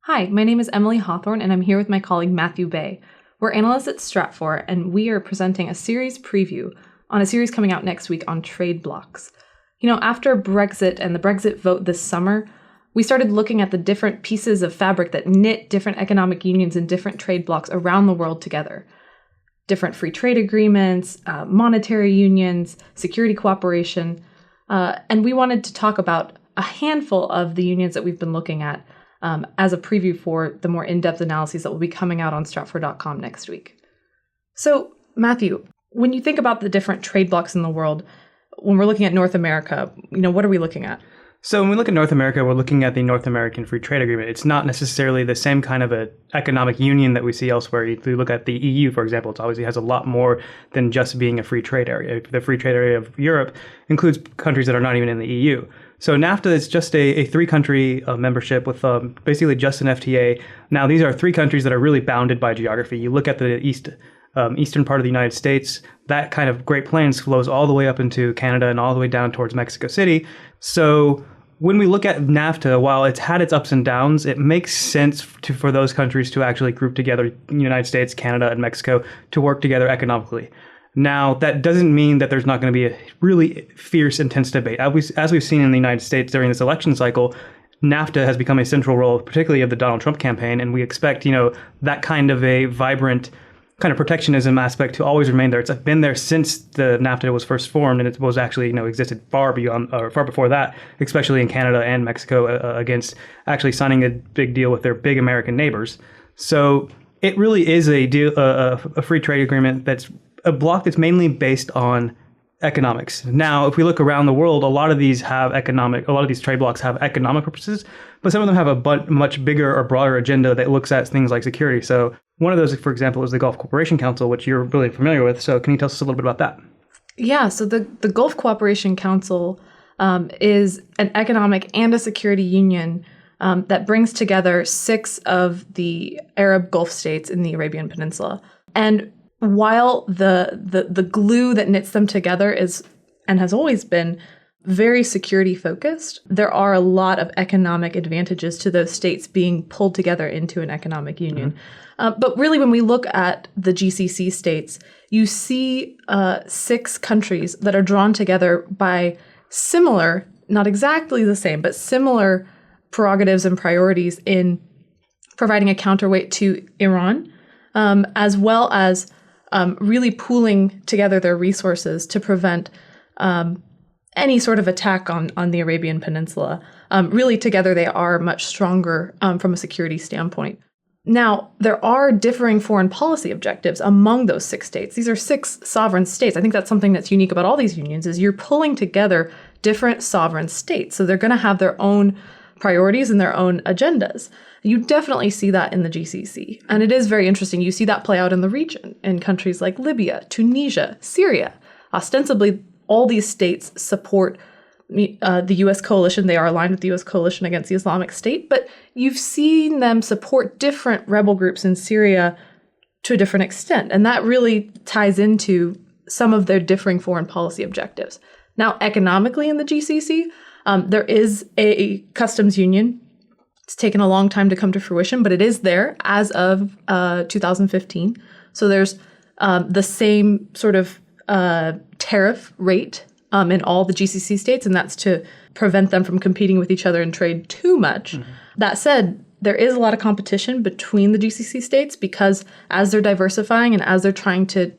Hi, my name is Emily Hawthorne, and I'm here with my colleague Matthew Bay. We're analysts at Stratfor, and we are presenting a series preview on a series coming out next week on trade blocs. After Brexit and the Brexit vote this summer, we started looking at the different pieces of fabric that knit different economic unions and different trade blocs around the world together. Different free trade agreements, monetary unions, security cooperation, and we wanted to talk about a handful of the unions that we've been looking at as a preview for the more in-depth analyses that will be coming out on Stratfor.com next week. So, Matthew, when you think about the different trade blocs in the world, when we're looking at North America, what are we looking at? So when we look at North America, we're looking at the North American Free Trade Agreement. It's not necessarily the same kind of an economic union that we see elsewhere. If you look at the EU, for example, it obviously has a lot more than just being a free trade area. The free trade area of Europe includes countries that are not even in the EU. So NAFTA is just a three-country membership with basically just an FTA. Now, these are three countries that are really bounded by geography. You look at the eastern part of the United States, that kind of Great Plains flows all the way up into Canada and all the way down towards Mexico City. So when we look at NAFTA, while it's had its ups and downs, it makes sense for those countries to actually group together, the United States, Canada, and Mexico, to work together economically. Now, that doesn't mean that there's not going to be a really fierce, intense debate. As we've seen in the United States during this election cycle, NAFTA has become a central role, particularly of the Donald Trump campaign, and we expect, that kind of a vibrant kind of protectionism aspect to always remain there. It's been there since the NAFTA was first formed, and it was actually, existed far before that, especially in Canada and Mexico against actually signing a big deal with their big American neighbors. So it really is a free trade agreement that's a bloc that's mainly based on economics. Now, if we look around the world, a lot of these trade blocs have economic purposes, but some of them have a much bigger or broader agenda that looks at things like security. So one of those, for example, is the Gulf Cooperation Council, which you're really familiar with. So can you tell us a little bit about that? Yeah, so the Gulf Cooperation Council is an economic and a security union that brings together 6 of the Arab Gulf states in the Arabian Peninsula. And while the glue that knits them together is, and has always been, very security focused, there are a lot of economic advantages to those states being pulled together into an economic union. But really, when we look at the GCC states, you see 6 countries that are drawn together by similar, not exactly the same, but similar prerogatives and priorities in providing a counterweight to Iran, as well as really pooling together their resources to prevent any sort of attack on the Arabian Peninsula. Really, together they are much stronger from a security standpoint. Now, there are differing foreign policy objectives among those 6 states. These are 6 sovereign states. I think that's something that's unique about all these unions, is you're pulling together different sovereign states. So they're going to have their own priorities and their own agendas. You definitely see that in the GCC. And it is very interesting. You see that play out in the region, in countries like Libya, Tunisia, Syria. Ostensibly, all these states support the U.S. coalition. They are aligned with the U.S. coalition against the Islamic State, but you've seen them support different rebel groups in Syria to a different extent. And that really ties into some of their differing foreign policy objectives. Now, economically in the GCC, there is a customs union. It's taken a long time to come to fruition, but it is there as of 2015. So there's the same sort of tariff rate in all the GCC states, and that's to prevent them from competing with each other in trade too much. Mm-hmm. That said, there is a lot of competition between the GCC states because as they're diversifying and as they're trying to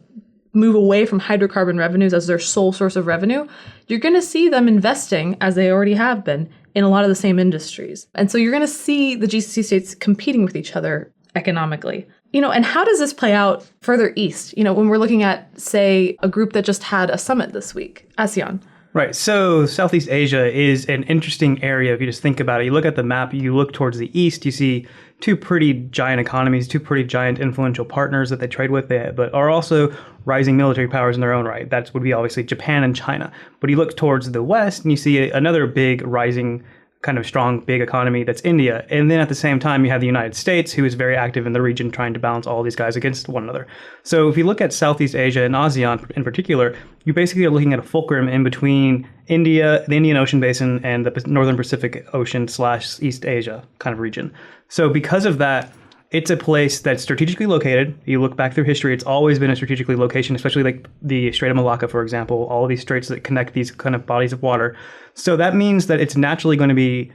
move away from hydrocarbon revenues as their sole source of revenue, you're going to see them investing, as they already have been, in a lot of the same industries. And so you're going to see the GCC states competing with each other economically. And how does this play out further east? When we're looking at, say, a group that just had a summit this week, ASEAN. Right. So Southeast Asia is an interesting area if you just think about it. You look at the map, you look towards the east, you see 2 pretty giant economies, 2 pretty giant influential partners that they trade with, but are also rising military powers in their own right. That would be obviously Japan and China. But you look towards the west and you see another big rising kind of strong, big economy that's India. And then at the same time, you have the United States, who is very active in the region, trying to balance all these guys against one another. So if you look at Southeast Asia and ASEAN in particular, you basically are looking at a fulcrum in between India, the Indian Ocean basin, and the Northern Pacific Ocean / East Asia kind of region. So because of that, it's a place that's strategically located. You look back through history, it's always been a strategically location, especially like the Strait of Malacca, for example, all of these straits that connect these kind of bodies of water. So that means that it's naturally going to be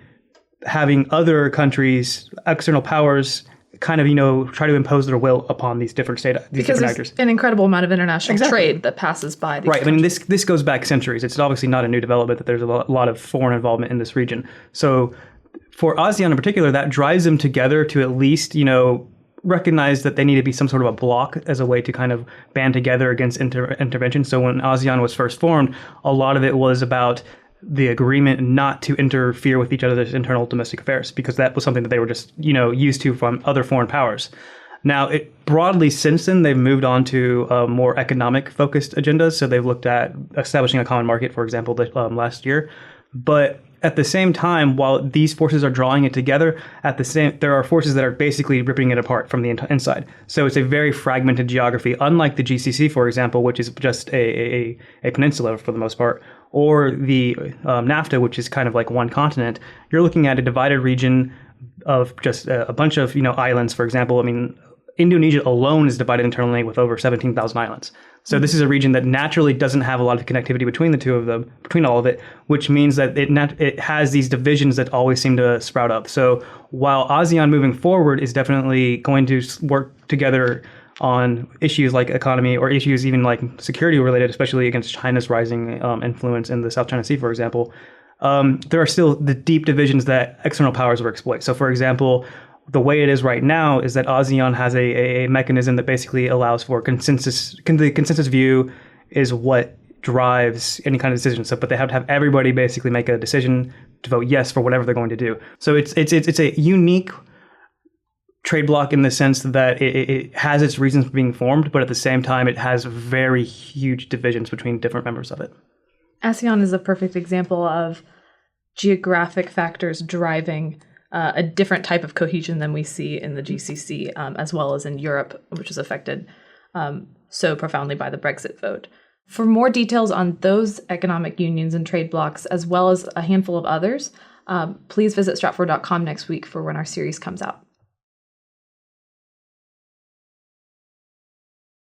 having other countries, external powers, kind of, try to impose their will upon these different actors. Because there's an incredible amount of international trade that passes by these countries. I mean, this goes back centuries. It's obviously not a new development that there's a lot of foreign involvement in this region. So for ASEAN in particular, that drives them together to at least, recognize that they need to be some sort of a block as a way to kind of band together against intervention. So when ASEAN was first formed, a lot of it was about the agreement not to interfere with each other's internal domestic affairs, because that was something that they were just, used to from other foreign powers. Now, broadly since then, they've moved on to more economic-focused agendas. So they've looked at establishing a common market, for example, last year. But at the same time, while these forces are drawing it together, there are forces that are basically ripping it apart from the inside. So it's a very fragmented geography, unlike the GCC, for example, which is just a peninsula for the most part, or the Nafta, which is kind of like one continent. You're looking at a divided region of just a bunch of islands, for example. I mean, Indonesia alone is divided internally with over 17,000 islands. So this is a region that naturally doesn't have a lot of connectivity between all of it, which means that it has these divisions that always seem to sprout up. So while ASEAN moving forward is definitely going to work together on issues like economy or issues even like security related, especially against China's rising influence in the South China Sea, for example, there are still the deep divisions that external powers will exploit. So for example, the way it is right now is that ASEAN has a mechanism that basically allows for consensus. The consensus view is what drives any kind of decision. So, but they have to have everybody basically make a decision to vote yes for whatever they're going to do. So it's a unique trade bloc in the sense that it has its reasons for being formed, but at the same time, it has very huge divisions between different members of it. ASEAN is a perfect example of geographic factors driving a different type of cohesion than we see in the GCC, as well as in Europe, which is affected so profoundly by the Brexit vote. For more details on those economic unions and trade blocs, as well as a handful of others, please visit stratfor.com next week for when our series comes out.